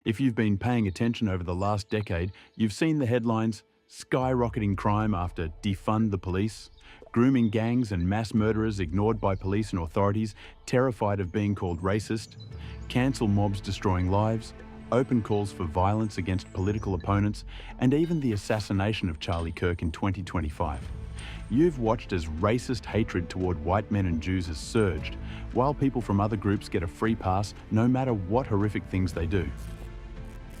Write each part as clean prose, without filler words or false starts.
If you've been paying attention over the last decade, you've seen the headlines: skyrocketing crime after defund the police, grooming gangs and mass murderers ignored by police and authorities, terrified of being called racist, cancel mobs destroying lives, open calls for violence against political opponents, and even the assassination of Charlie Kirk in 2025. You've watched as racist hatred toward white men and Jews has surged, while people from other groups get a free pass no matter what horrific things they do.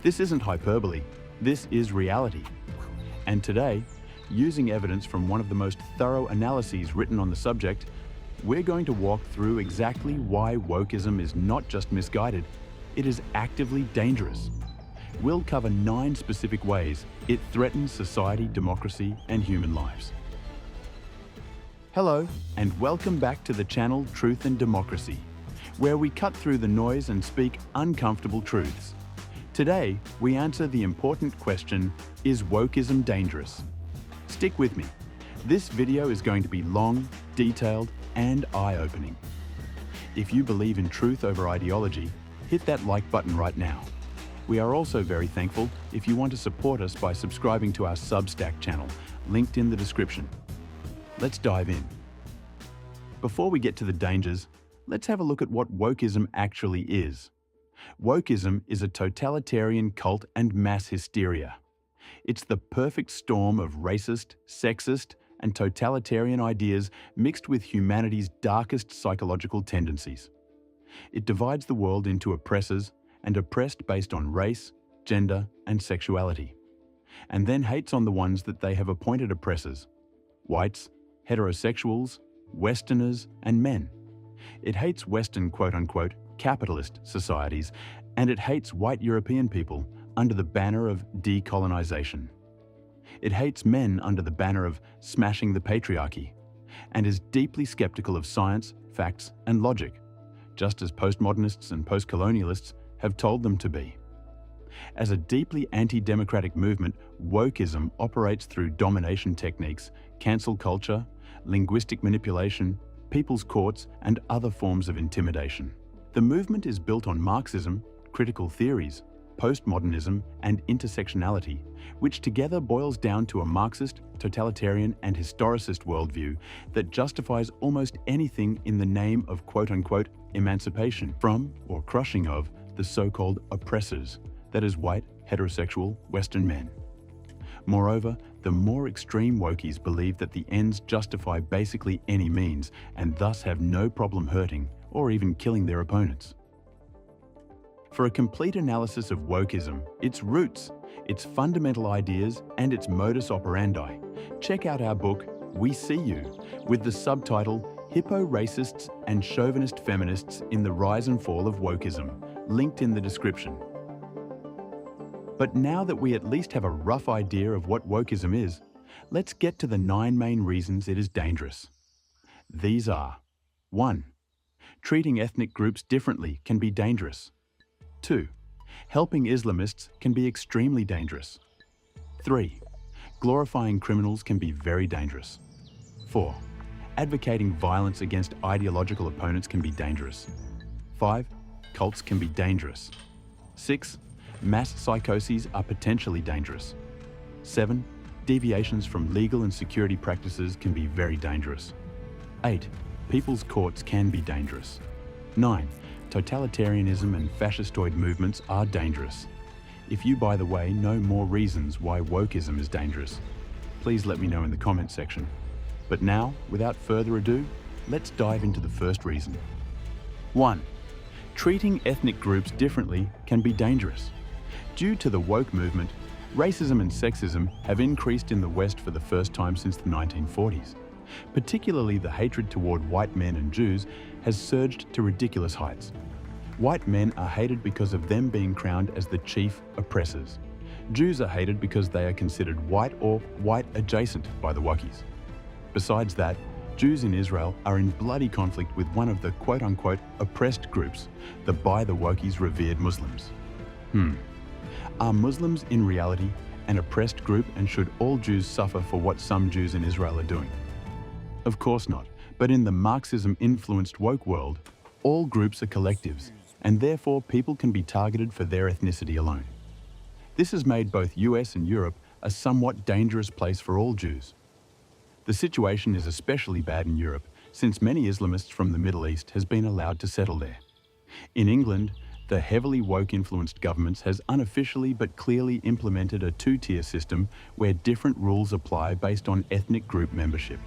This isn't hyperbole, this is reality. And today, using evidence from one of the most thorough analyses written on the subject, we're going to walk through exactly why wokeism is not just misguided, it is actively dangerous. We'll cover 9 specific ways it threatens society, democracy, and human lives. Hello, and welcome back to the channel Truth and Democracy, where we cut through the noise and speak uncomfortable truths. Today, we answer the important question, is wokeism dangerous? Stick with me. This video is going to be long, detailed, and eye-opening. If you believe in truth over ideology, hit that like button right now. We are also very thankful if you want to support us by subscribing to our Substack channel, linked in the description. Let's dive in. Before we get to the dangers, let's have a look at what wokeism actually is. Wokeism is a totalitarian cult and mass hysteria. It's the perfect storm of racist, sexist, and totalitarian ideas mixed with humanity's darkest psychological tendencies. It divides the world into oppressors and oppressed based on race, gender, and sexuality, and then hates on the ones that they have appointed oppressors: whites, heterosexuals, Westerners, and men. It hates Western quote-unquote capitalist societies, and it hates white European people under the banner of decolonization. It hates men under the banner of smashing the patriarchy, and is deeply skeptical of science, facts, and logic, just as postmodernists and postcolonialists have told them to be. As a deeply anti-democratic movement, wokeism operates through domination techniques, cancel culture, linguistic manipulation, people's courts, and other forms of intimidation. The movement is built on Marxism, critical theories, postmodernism, and intersectionality, which together boils down to a Marxist, totalitarian, and historicist worldview that justifies almost anything in the name of quote-unquote emancipation from or crushing of the so-called oppressors, that is white, heterosexual, Western men. Moreover, the more extreme wokies believe that the ends justify basically any means and thus have no problem hurting or even killing their opponents. For a complete analysis of wokeism, its roots, its fundamental ideas, and its modus operandi, check out our book, We See You, with the subtitle Hippo-Racists and Chauvinist Feminists in the Rise and Fall of Wokeism, linked in the description. But now that we at least have a rough idea of what wokeism is, let's get to the 9 main reasons it is dangerous. These are: 1. Treating ethnic groups differently can be dangerous. 2. Helping Islamists can be extremely dangerous. 3. Glorifying criminals can be very dangerous. 4. Advocating violence against ideological opponents can be dangerous. 5. Cults can be dangerous. 6. Mass psychoses are potentially dangerous. 7. Deviations from legal and security practices can be very dangerous. 8. People's courts can be dangerous. 9. Totalitarianism and fascistoid movements are dangerous. If you, by the way, know more reasons why wokeism is dangerous, please let me know in the comment section. But now, without further ado, let's dive into the first reason. 1. Treating ethnic groups differently can be dangerous. Due to the woke movement, racism and sexism have increased in the West for the first time since the 1940s. Particularly the hatred toward white men and Jews has surged to ridiculous heights. White men are hated because of them being crowned as the chief oppressors. Jews are hated because they are considered white or white adjacent by the Wokies. Besides that, Jews in Israel are in bloody conflict with one of the quote-unquote oppressed groups, the by the Wokies revered Muslims. Are Muslims in reality an oppressed group, and should all Jews suffer for what some Jews in Israel are doing? Of course not, but in the Marxism-influenced woke world, all groups are collectives, and therefore people can be targeted for their ethnicity alone. This has made both US and Europe a somewhat dangerous place for all Jews. The situation is especially bad in Europe, since many Islamists from the Middle East has been allowed to settle there. In England, the heavily woke-influenced governments has unofficially but clearly implemented a two-tier system where different rules apply based on ethnic group membership.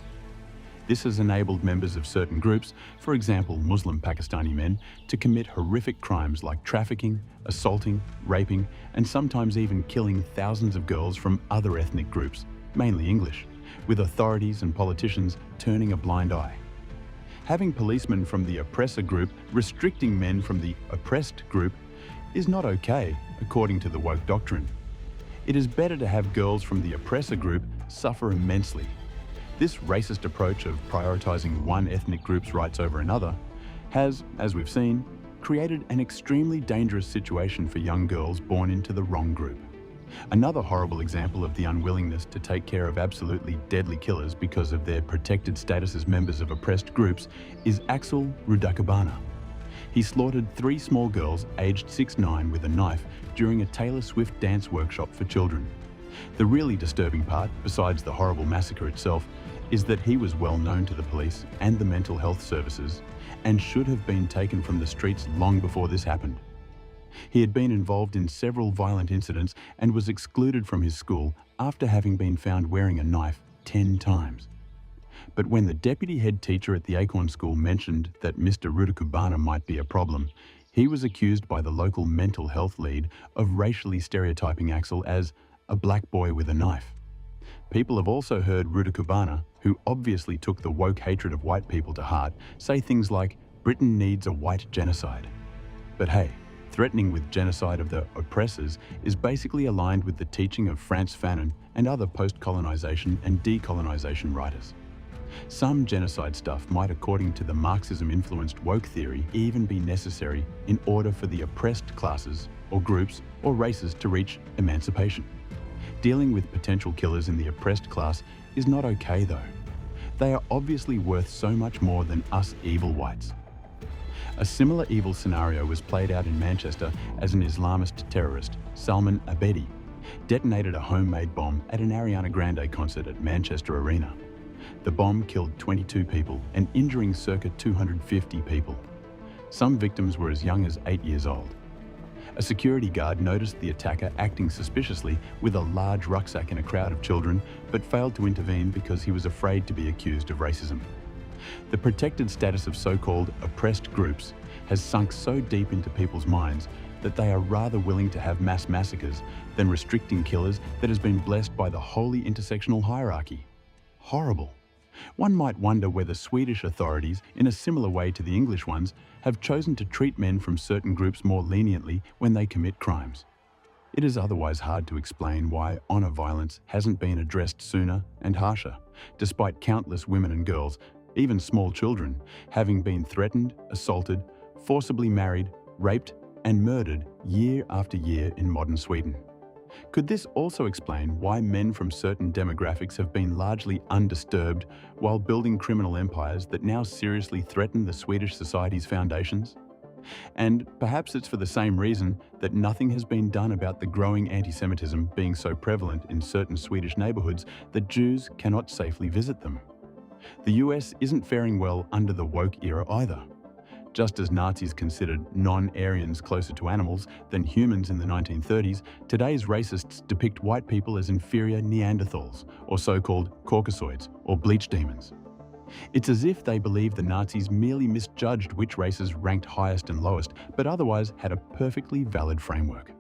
This has enabled members of certain groups, for example Muslim Pakistani men, to commit horrific crimes like trafficking, assaulting, raping, and sometimes even killing thousands of girls from other ethnic groups, mainly English, with authorities and politicians turning a blind eye. Having policemen from the oppressor group restricting men from the oppressed group is not okay, according to the woke doctrine. It is better to have girls from the oppressor group suffer immensely. This racist approach of prioritizing one ethnic group's rights over another has, as we've seen, created an extremely dangerous situation for young girls born into the wrong group. Another horrible example of the unwillingness to take care of absolutely deadly killers because of their protected status as members of oppressed groups is Axel Rudakabana. He slaughtered 3 small girls aged 6-9 with a knife during a Taylor Swift dance workshop for children. The really disturbing part, besides the horrible massacre itself, is that he was well known to the police and the mental health services and should have been taken from the streets long before this happened. He had been involved in several violent incidents and was excluded from his school after having been found wearing a knife 10 times. But when the deputy head teacher at the Acorn School mentioned that Mr. Rudakubana might be a problem, he was accused by the local mental health lead of racially stereotyping Axel as a black boy with a knife. People have also heard Rudakubana, who obviously took the woke hatred of white people to heart, say things like, "Britain needs a white genocide." But hey, threatening with genocide of the oppressors is basically aligned with the teaching of Frantz Fanon and other post-colonization and decolonization writers. Some genocide stuff might, according to the Marxism-influenced woke theory, even be necessary in order for the oppressed classes or groups or races to reach emancipation. Dealing with potential killers in the oppressed class is not okay though. They are obviously worth so much more than us evil whites. A similar evil scenario was played out in Manchester as an Islamist terrorist, Salman Abedi, detonated a homemade bomb at an Ariana Grande concert at Manchester Arena. The bomb killed 22 people and injuring circa 250 people. Some victims were as young as 8 years old. A security guard noticed the attacker acting suspiciously with a large rucksack in a crowd of children, but failed to intervene because he was afraid to be accused of racism. The protected status of so-called oppressed groups has sunk so deep into people's minds that they are rather willing to have mass massacres than restricting killers that has been blessed by the holy intersectional hierarchy. Horrible. One might wonder whether Swedish authorities, in a similar way to the English ones, have chosen to treat men from certain groups more leniently when they commit crimes. It is otherwise hard to explain why honor violence hasn't been addressed sooner and harsher, despite countless women and girls, even small children, having been threatened, assaulted, forcibly married, raped, and murdered year after year in modern Sweden. Could this also explain why men from certain demographics have been largely undisturbed while building criminal empires that now seriously threaten the Swedish society's foundations? And perhaps it's for the same reason that nothing has been done about the growing antisemitism being so prevalent in certain Swedish neighborhoods that Jews cannot safely visit them. The US isn't faring well under the woke era either. Just as Nazis considered non-Aryans closer to animals than humans in the 1930s, today's racists depict white people as inferior Neanderthals, or so-called Caucasoids, or bleach demons. It's as if they believe the Nazis merely misjudged which races ranked highest and lowest, but otherwise had a perfectly valid framework.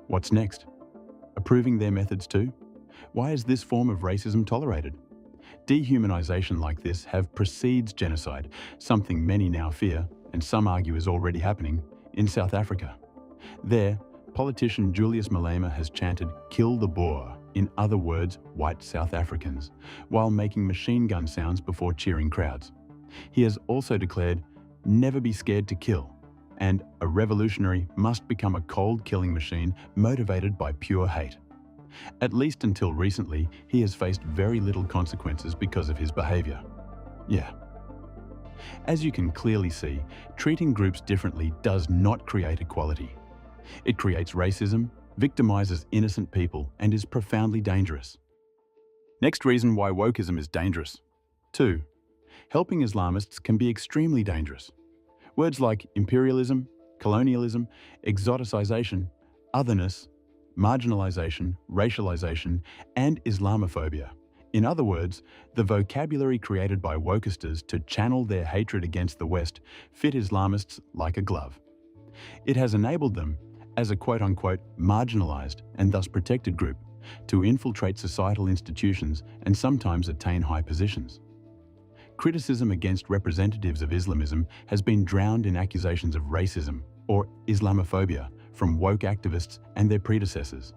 What's next? Approving their methods too? Why is this form of racism tolerated? Dehumanization like this precedes genocide, something many now fear, and some argue is already happening, in South Africa. There, politician Julius Malema has chanted, "Kill the Boer," in other words, white South Africans, while making machine gun sounds before cheering crowds. He has also declared, "Never be scared to kill," and a revolutionary must become a cold killing machine motivated by pure hate. At least until recently, he has faced very little consequences because of his behavior. Yeah. As you can clearly see, treating groups differently does not create equality. It creates racism, victimizes innocent people, and is profoundly dangerous. Next reason why wokeism is dangerous. 2. Helping Islamists can be extremely dangerous. Words like imperialism, colonialism, exoticization, otherness, marginalization, racialization, and Islamophobia. In other words, the vocabulary created by wokisters to channel their hatred against the West fit Islamists like a glove. It has enabled them, as a quote-unquote marginalized and thus protected group, to infiltrate societal institutions and sometimes attain high positions. Criticism against representatives of Islamism has been drowned in accusations of racism or Islamophobia from woke activists and their predecessors.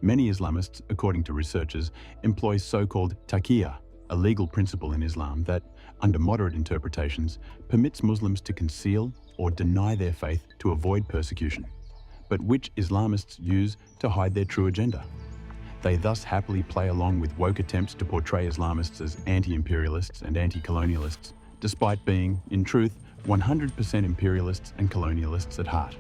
Many Islamists, according to researchers, employ so-called taqiyya, a legal principle in Islam that, under moderate interpretations, permits Muslims to conceal or deny their faith to avoid persecution, but which Islamists use to hide their true agenda. They thus happily play along with woke attempts to portray Islamists as anti-imperialists and anti-colonialists, despite being, in truth, 100% imperialists and colonialists at heart.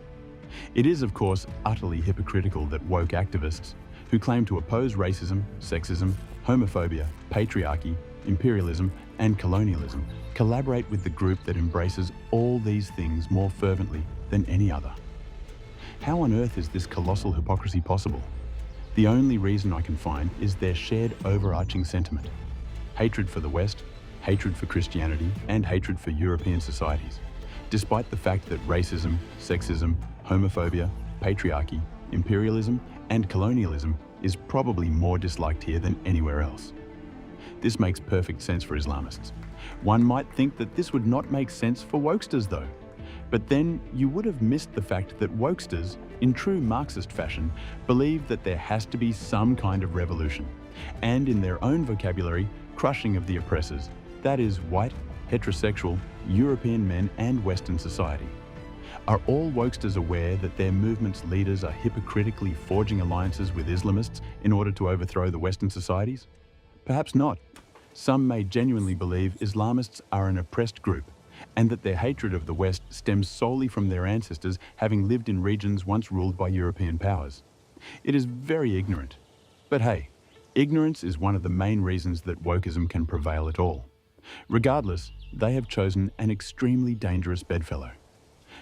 It is, of course, utterly hypocritical that woke activists, who claim to oppose racism, sexism, homophobia, patriarchy, imperialism, and colonialism, collaborate with the group that embraces all these things more fervently than any other. How on earth is this colossal hypocrisy possible? The only reason I can find is their shared overarching sentiment: hatred for the West, hatred for Christianity, and hatred for European societies, despite the fact that racism, sexism, homophobia, patriarchy, imperialism, and colonialism is probably more disliked here than anywhere else. This makes perfect sense for Islamists. One might think that this would not make sense for wokesters though. But then you would have missed the fact that wokesters, in true Marxist fashion, believe that there has to be some kind of revolution, and in their own vocabulary, crushing of the oppressors, that is white, heterosexual, European men and Western society. Are all wokesters aware that their movement's leaders are hypocritically forging alliances with Islamists in order to overthrow the Western societies? Perhaps not. Some may genuinely believe Islamists are an oppressed group, and that their hatred of the West stems solely from their ancestors having lived in regions once ruled by European powers. It is very ignorant. But hey, ignorance is one of the main reasons that wokeism can prevail at all. Regardless, they have chosen an extremely dangerous bedfellow.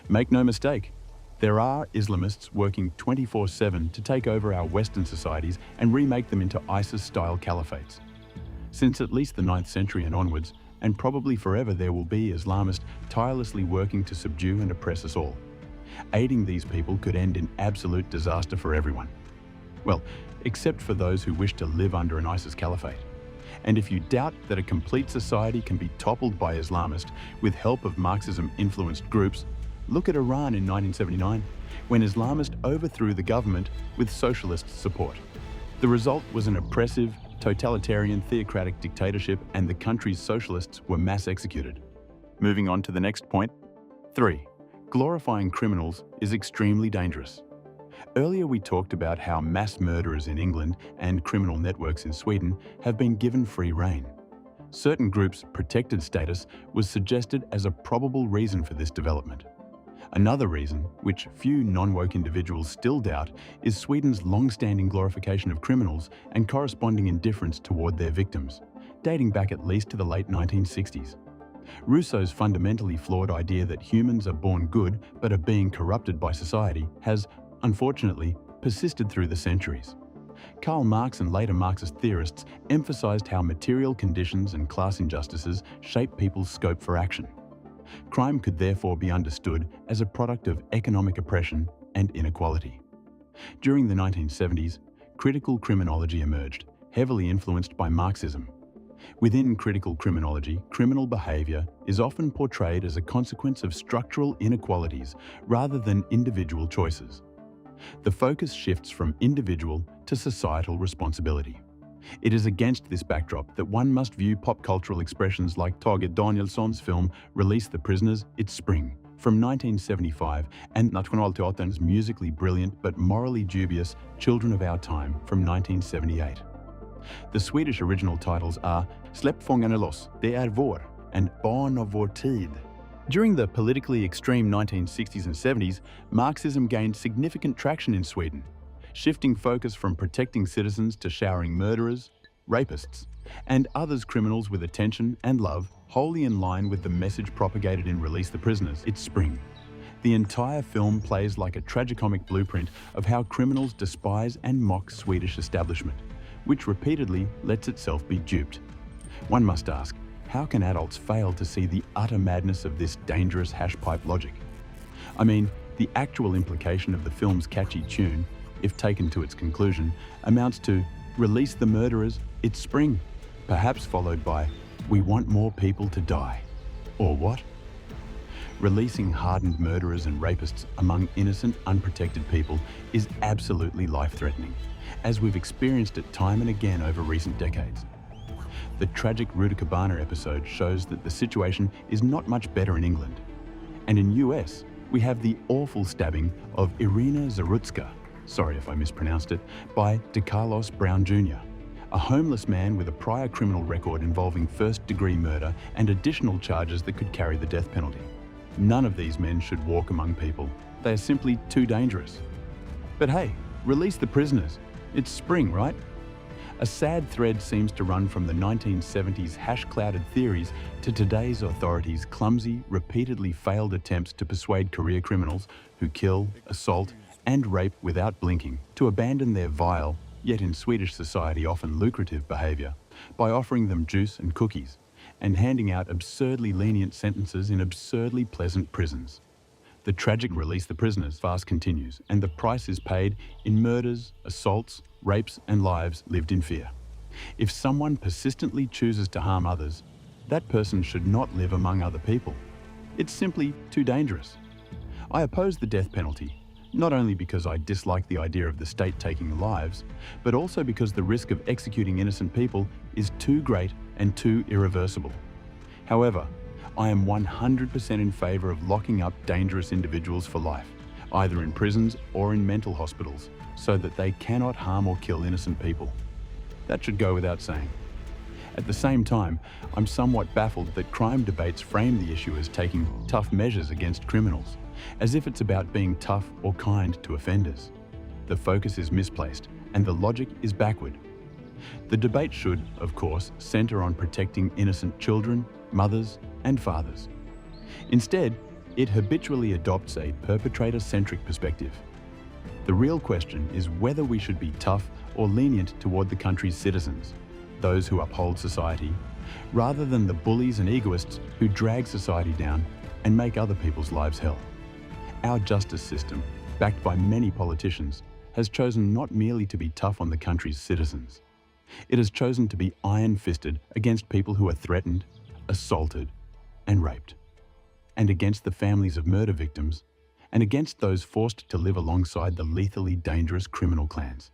Make no mistake, there are Islamists working 24/7 to take over our Western societies and remake them into ISIS-style caliphates. Since at least the 9th century and onwards, and probably forever, there will be Islamists tirelessly working to subdue and oppress us all. Aiding these people could end in absolute disaster for everyone. Well, except for those who wish to live under an ISIS caliphate. And if you doubt that a complete society can be toppled by Islamists with help of Marxism-influenced groups, look at Iran in 1979, when Islamists overthrew the government with socialist support. The result was an oppressive, totalitarian theocratic dictatorship, and the country's socialists were mass executed. Moving on to the next point. 3. Glorifying criminals is extremely dangerous. Earlier we talked about how mass murderers in England and criminal networks in Sweden have been given free rein. Certain groups' protected status was suggested as a probable reason for this development. Another reason, which few non-woke individuals still doubt, is Sweden's long-standing glorification of criminals and corresponding indifference toward their victims, dating back at least to the late 1960s. Rousseau's fundamentally flawed idea that humans are born good but are being corrupted by society has, unfortunately, persisted through the centuries. Karl Marx and later Marxist theorists emphasized how material conditions and class injustices shape people's scope for action. Crime could therefore be understood as a product of economic oppression and inequality. During the 1970s, critical criminology emerged, heavily influenced by Marxism. Within critical criminology, criminal behavior is often portrayed as a consequence of structural inequalities rather than individual choices. The focus shifts from individual to societal responsibility. It is against this backdrop that one must view pop cultural expressions like Tage Danielsson's film Release the Prisoners, It's Spring from 1975 and Nationalteaterns musically brilliant but morally dubious Children of Our Time from 1978. The Swedish original titles are Släpp fångarna loss, det är vår, and born of vår tid. During the politically extreme 1960s and 70s, Marxism gained significant traction in Sweden, shifting focus from protecting citizens to showering murderers, rapists, and others criminals with attention and love, wholly in line with the message propagated in Release the Prisoners, It's Spring. The entire film plays like a tragicomic blueprint of how criminals despise and mock Swedish establishment, which repeatedly lets itself be duped. One must ask, how can adults fail to see the utter madness of this dangerous hashpipe logic? I mean, the actual implication of the film's catchy tune, if taken to its conclusion, amounts to "Release the murderers, it's spring," perhaps followed by "We want more people to die." Or what? Releasing hardened murderers and rapists among innocent, unprotected people is absolutely life-threatening, as we've experienced it time and again over recent decades. The tragic Ruta Cabana episode shows that the situation is not much better in England. And in US, we have the awful stabbing of Irina Zarutska, sorry if I mispronounced it, by DeCarlos Brown Jr., a homeless man with a prior criminal record involving first-degree murder and additional charges that could carry the death penalty. None of these men should walk among people. They are simply too dangerous. But hey, release the prisoners. It's spring, right? A sad thread seems to run from the 1970s hash-clouded theories to today's authorities' clumsy, repeatedly failed attempts to persuade career criminals who kill, assault, and rape without blinking to abandon their vile, yet in Swedish society often lucrative behaviour by offering them juice and cookies and handing out absurdly lenient sentences in absurdly pleasant prisons. The tragic Release the Prisoners farce continues, and the price is paid in murders, assaults, rapes, and lives lived in fear. If someone persistently chooses to harm others, that person should not live among other people. It's simply too dangerous. I oppose the death penalty, not only because I dislike the idea of the state taking lives, but also because the risk of executing innocent people is too great and too irreversible. However, I am 100% in favour of locking up dangerous individuals for life, either in prisons or in mental hospitals, so that they cannot harm or kill innocent people. That should go without saying. At the same time, I'm somewhat baffled that crime debates frame the issue as taking tough measures against criminals, as if it's about being tough or kind to offenders. The focus is misplaced, and the logic is backward. The debate should, of course, centre on protecting innocent children, mothers, and fathers. Instead, it habitually adopts a perpetrator-centric perspective. The real question is whether we should be tough or lenient toward the country's citizens, those who uphold society, rather than the bullies and egoists who drag society down and make other people's lives hell. Our justice system, backed by many politicians, has chosen not merely to be tough on the country's citizens. It has chosen to be iron-fisted against people who are threatened, assaulted, and raped, and against the families of murder victims, and against those forced to live alongside the lethally dangerous criminal clans.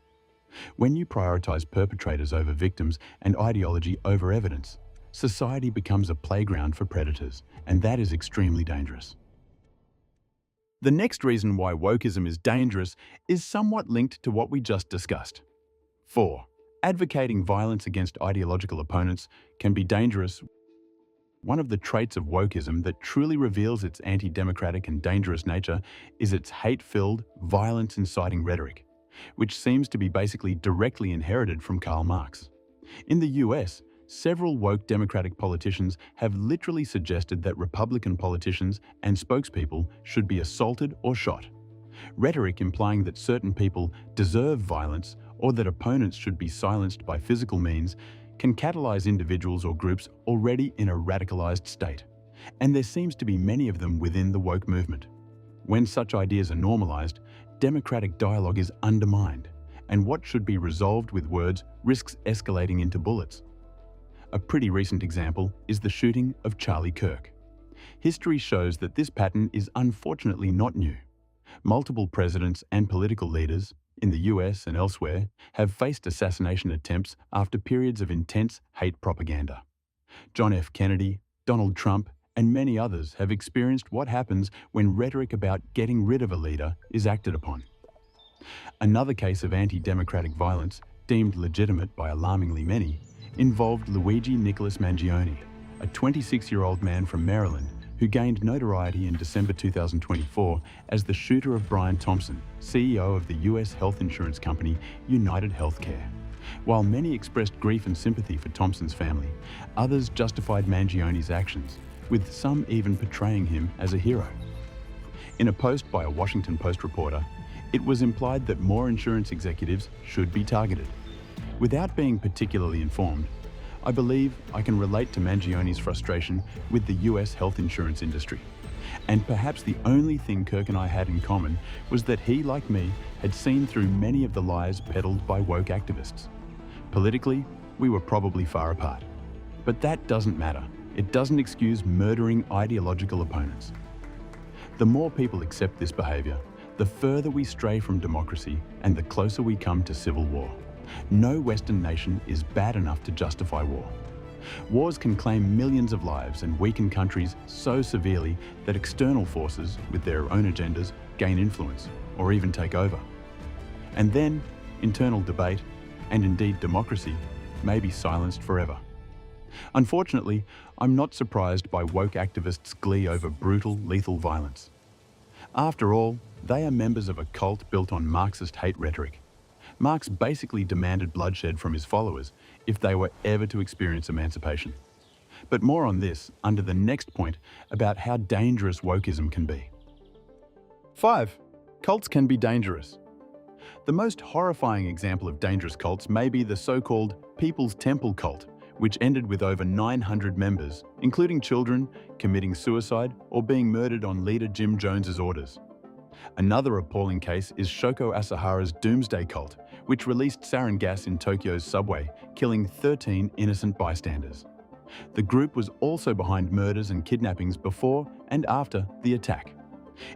When you prioritize perpetrators over victims and ideology over evidence, society becomes a playground for predators, and that is extremely dangerous. The next reason why wokeism is dangerous is somewhat linked to what we just discussed. 4. Advocating violence against ideological opponents can be dangerous. One of the traits of wokeism that truly reveals its anti-democratic and dangerous nature is its hate-filled, violence-inciting rhetoric, which seems to be basically directly inherited from Karl Marx. In the US, several woke Democratic politicians have literally suggested that Republican politicians and spokespeople should be assaulted or shot. Rhetoric implying that certain people deserve violence or that opponents should be silenced by physical means can catalyze individuals or groups already in a radicalized state, and there seems to be many of them within the woke movement. When such ideas are normalized, democratic dialogue is undermined, and what should be resolved with words risks escalating into bullets. A pretty recent example is the shooting of Charlie Kirk. History shows that this pattern is unfortunately not new. Multiple presidents and political leaders, in the US and elsewhere, have faced assassination attempts after periods of intense hate propaganda. John F. Kennedy, Donald Trump, and many others have experienced what happens when rhetoric about getting rid of a leader is acted upon. Another case of anti-democratic violence, deemed legitimate by alarmingly many, involved Luigi Nicolas Mangione, a 26-year-old man from Maryland who gained notoriety in December 2024 as the shooter of Brian Thompson, CEO of the US health insurance company United Healthcare. While many expressed grief and sympathy for Thompson's family, others justified Mangione's actions, with some even portraying him as a hero. In a post by a Washington Post reporter, it was implied that more insurance executives should be targeted. Without being particularly informed, I believe I can relate to Mangione's frustration with the US health insurance industry. And perhaps the only thing Kirk and I had in common was that he, like me, had seen through many of the lies peddled by woke activists. Politically, we were probably far apart. But that doesn't matter. It doesn't excuse murdering ideological opponents. The more people accept this behavior, the further we stray from democracy and the closer we come to civil war. No Western nation is bad enough to justify war. Wars can claim millions of lives and weaken countries so severely that external forces, with their own agendas, gain influence or even take over. And then, internal debate, and indeed democracy, may be silenced forever. Unfortunately, I'm not surprised by woke activists' glee over brutal, lethal violence. After all, they are members of a cult built on Marxist hate rhetoric. Marx basically demanded bloodshed from his followers if they were ever to experience emancipation. But more on this under the next point about how dangerous wokeism can be. 5. Cults can be dangerous. The most horrifying example of dangerous cults may be the so-called People's Temple cult, which ended with over 900 members, including children, committing suicide or being murdered on leader Jim Jones's orders. Another appalling case is Shoko Asahara's Doomsday Cult, which released sarin gas in Tokyo's subway, killing 13 innocent bystanders. The group was also behind murders and kidnappings before and after the attack.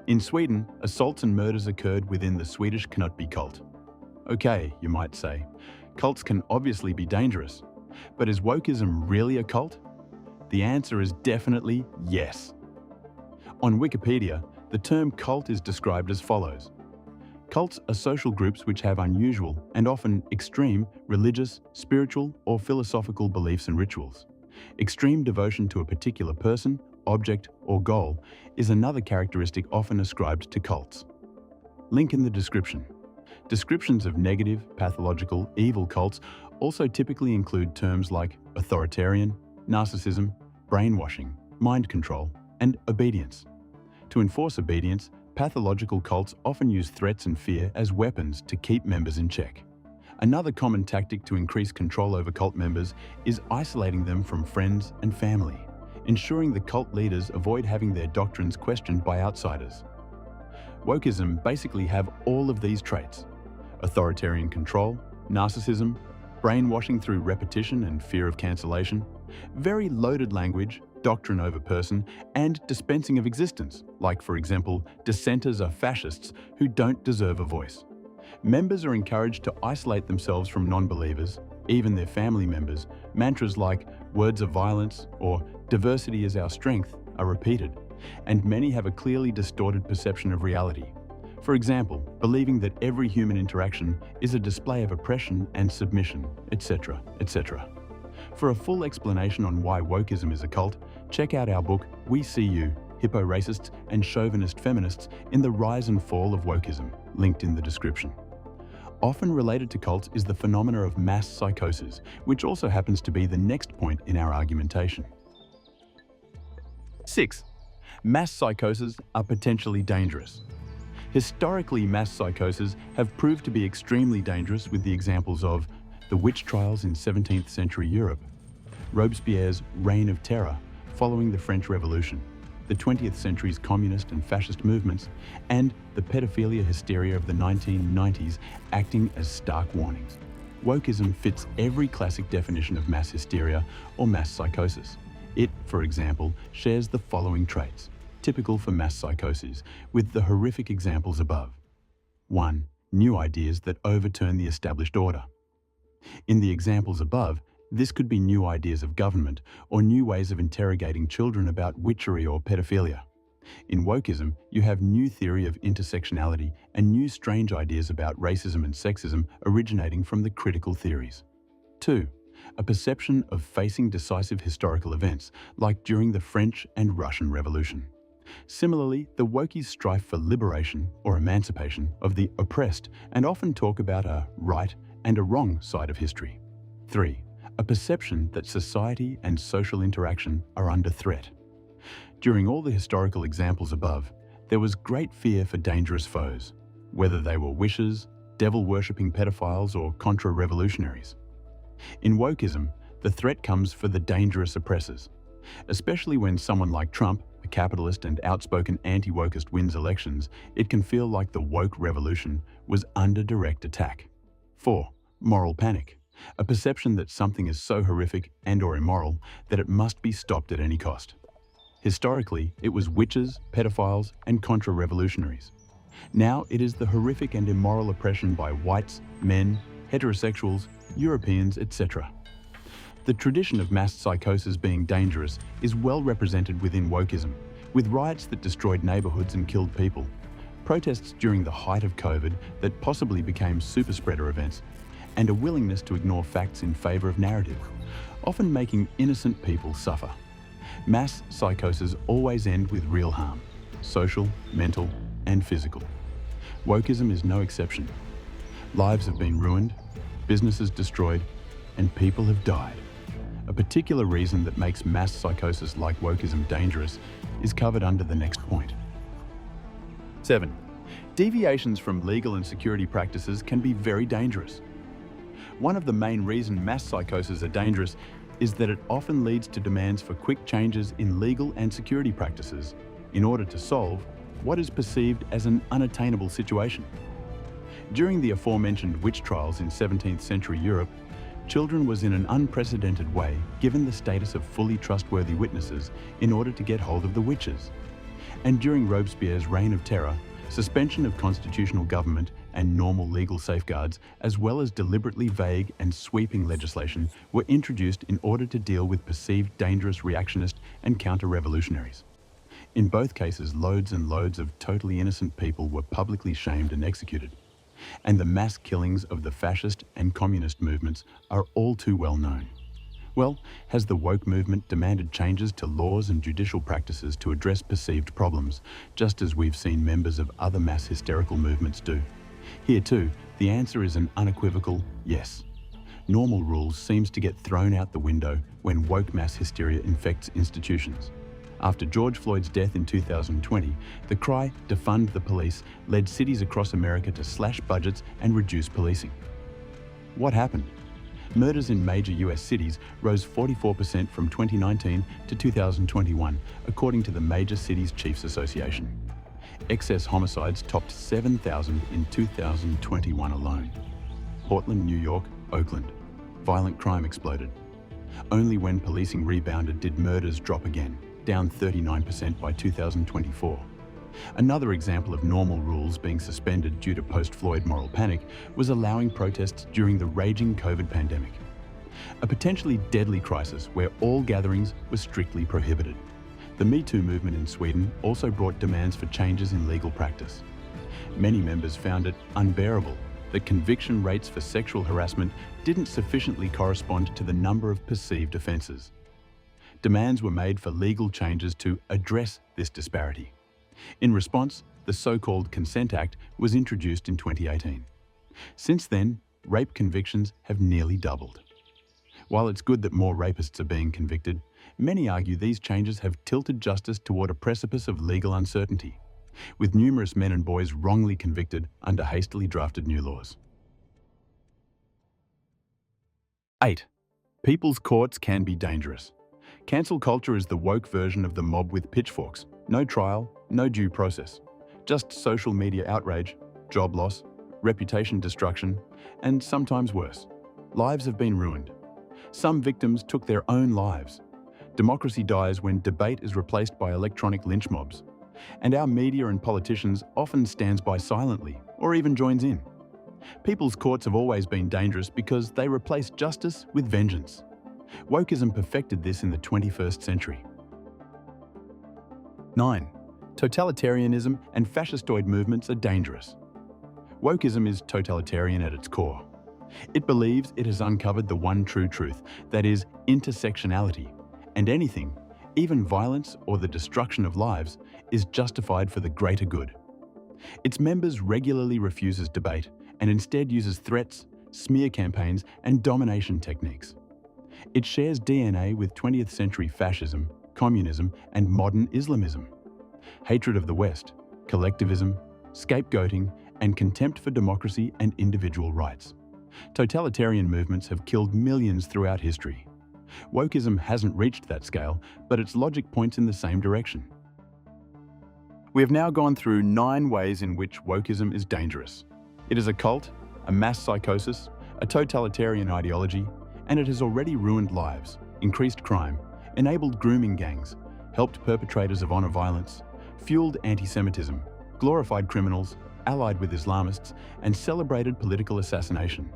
In Sweden, assaults and murders occurred within the Swedish Knutby cult. Okay, you might say, cults can obviously be dangerous, but is wokeism really a cult? The answer is definitely yes. On Wikipedia, the term cult is described as follows. Cults are social groups which have unusual and often extreme religious, spiritual, or philosophical beliefs and rituals. Extreme devotion to a particular person, object, or goal is another characteristic often ascribed to cults. Link in the description. Descriptions of negative, pathological, evil cults also typically include terms like authoritarian, narcissism, brainwashing, mind control, and obedience. To enforce obedience, pathological cults often use threats and fear as weapons to keep members in check. Another common tactic to increase control over cult members is isolating them from friends and family, ensuring the cult leaders avoid having their doctrines questioned by outsiders. Wokeism basically have all of these traits: authoritarian control, narcissism, brainwashing through repetition and fear of cancellation, very loaded language, doctrine over person, and dispensing of existence, like, for example, dissenters are fascists who don't deserve a voice. Members are encouraged to isolate themselves from non-believers, even their family members. Mantras like words of violence or diversity is our strength are repeated, and many have a clearly distorted perception of reality. For example, believing that every human interaction is a display of oppression and submission, etc., etc. For a full explanation on why wokeism is a cult, check out our book, We See You, Hippo-Racists and Chauvinist Feminists in the Rise and Fall of Wokeism, linked in the description. Often related to cults is the phenomena of mass psychosis, which also happens to be the next point in our argumentation. 6. Mass psychoses are potentially dangerous. Historically, mass psychoses have proved to be extremely dangerous, with the examples of the witch trials in 17th century Europe, Robespierre's reign of terror following the French Revolution, the 20th century's communist and fascist movements, and the pedophilia hysteria of the 1990s acting as stark warnings. Wokeism fits every classic definition of mass hysteria or mass psychosis. It, for example, shares the following traits, typical for mass psychoses, with the horrific examples above. 1. New ideas that overturn the established order. In the examples above, this could be new ideas of government or new ways of interrogating children about witchery or pedophilia. In wokeism, you have new theory of intersectionality and new strange ideas about racism and sexism originating from the critical theories. 2. a perception of facing decisive historical events, like during the French and Russian Revolution. Similarly, the wokies strive for liberation or emancipation of the oppressed and often talk about a right and a wrong side of history. 3. A perception that society and social interaction are under threat. During all the historical examples above, there was great fear for dangerous foes, whether they were wishers, devil-worshipping pedophiles, or contra-revolutionaries. In wokeism, the threat comes for the dangerous oppressors, especially when someone like Trump, a capitalist and outspoken anti-wokist, wins elections. It can feel like the woke revolution was under direct attack. 4. Moral panic, a perception that something is so horrific and/or immoral that it must be stopped at any cost. Historically, it was witches, pedophiles, and contra-revolutionaries. Now it is the horrific and immoral oppression by whites, men, heterosexuals, Europeans, etc. The tradition of mass psychosis being dangerous is well represented within wokeism, with riots that destroyed neighborhoods and killed people, protests during the height of COVID that possibly became super-spreader events, and a willingness to ignore facts in favor of narrative, often making innocent people suffer. Mass psychoses always end with real harm, social, mental, and physical. Wokeism is no exception. Lives have been ruined, businesses destroyed, and people have died. A particular reason that makes mass psychosis like wokeism dangerous is covered under the next point. 7. Deviations from legal and security practices can be very dangerous. One of the main reasons mass psychoses are dangerous is that it often leads to demands for quick changes in legal and security practices in order to solve what is perceived as an unattainable situation. During the aforementioned witch trials in 17th century Europe, children was in an unprecedented way given the status of fully trustworthy witnesses in order to get hold of the witches. And during Robespierre's reign of terror, suspension of constitutional government and normal legal safeguards, as well as deliberately vague and sweeping legislation, were introduced in order to deal with perceived dangerous reactionist and counter-revolutionaries. In both cases, loads and loads of totally innocent people were publicly shamed and executed. And the mass killings of the fascist and communist movements are all too well known. Well, has the woke movement demanded changes to laws and judicial practices to address perceived problems, just as we've seen members of other mass hysterical movements do? Here too, the answer is an unequivocal yes. Normal rules seems to get thrown out the window when woke mass hysteria infects institutions. After George Floyd's death in 2020, the cry, "Defund the police," led cities across America to slash budgets and reduce policing. What happened? Murders in major US cities rose 44% from 2019 to 2021, according to the Major Cities Chiefs Association. Excess homicides topped 7,000 in 2021 alone. Portland, New York, Oakland. Violent crime exploded. Only when policing rebounded did murders drop again, down 39% by 2024. Another example of normal rules being suspended due to post-Floyd moral panic was allowing protests during the raging COVID pandemic. A potentially deadly crisis where all gatherings were strictly prohibited. The Me Too movement in Sweden also brought demands for changes in legal practice. Many members found it unbearable that conviction rates for sexual harassment didn't sufficiently correspond to the number of perceived offences. Demands were made for legal changes to address this disparity. In response, the so-called Consent Act was introduced in 2018. Since then, rape convictions have nearly doubled. While it's good that more rapists are being convicted, many argue these changes have tilted justice toward a precipice of legal uncertainty, with numerous men and boys wrongly convicted under hastily drafted new laws. 8. People's courts can be dangerous. Cancel culture is the woke version of the mob with pitchforks. No trial, no due process. Just social media outrage, job loss, reputation destruction, and sometimes worse. Lives have been ruined. Some victims took their own lives. Democracy dies when debate is replaced by electronic lynch mobs. And our media and politicians often stands by silently or even joins in. People's courts have always been dangerous because they replace justice with vengeance. Wokeism perfected this in the 21st century. 9. Totalitarianism and fascistoid movements are dangerous. Wokeism is totalitarian at its core. It believes it has uncovered the one true truth, that is, intersectionality, and anything, even violence or the destruction of lives, is justified for the greater good. Its members regularly refuses debate and instead uses threats, smear campaigns, and domination techniques. It shares DNA with 20th century fascism, communism, and modern Islamism. Hatred of the West, collectivism, scapegoating, and contempt for democracy and individual rights. Totalitarian movements have killed millions throughout history. Wokeism hasn't reached that scale, but its logic points in the same direction. We have now gone through 9 ways in which wokeism is dangerous. It is a cult, a mass psychosis, a totalitarian ideology, and it has already ruined lives, increased crime, enabled grooming gangs, helped perpetrators of honor violence, fueled antisemitism, glorified criminals, allied with Islamists, and celebrated political assassination.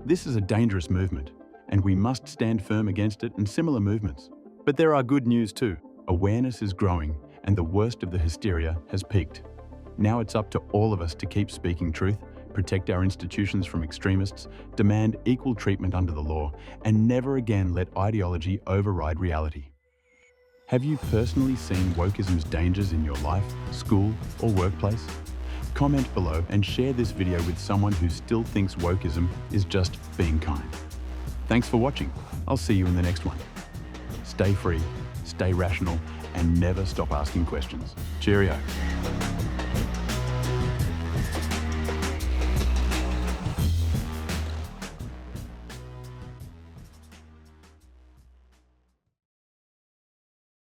This is a dangerous movement, and we must stand firm against it and similar movements. But there are good news too. Awareness is growing, and the worst of the hysteria has peaked. Now it's up to all of us to keep speaking truth, protect our institutions from extremists, demand equal treatment under the law, and never again let ideology override reality. Have you personally seen wokeism's dangers in your life, school, or workplace? Comment below and share this video with someone who still thinks wokeism is just being kind. Thanks for watching. I'll see you in the next one. Stay free, stay rational, and never stop asking questions. Cheerio.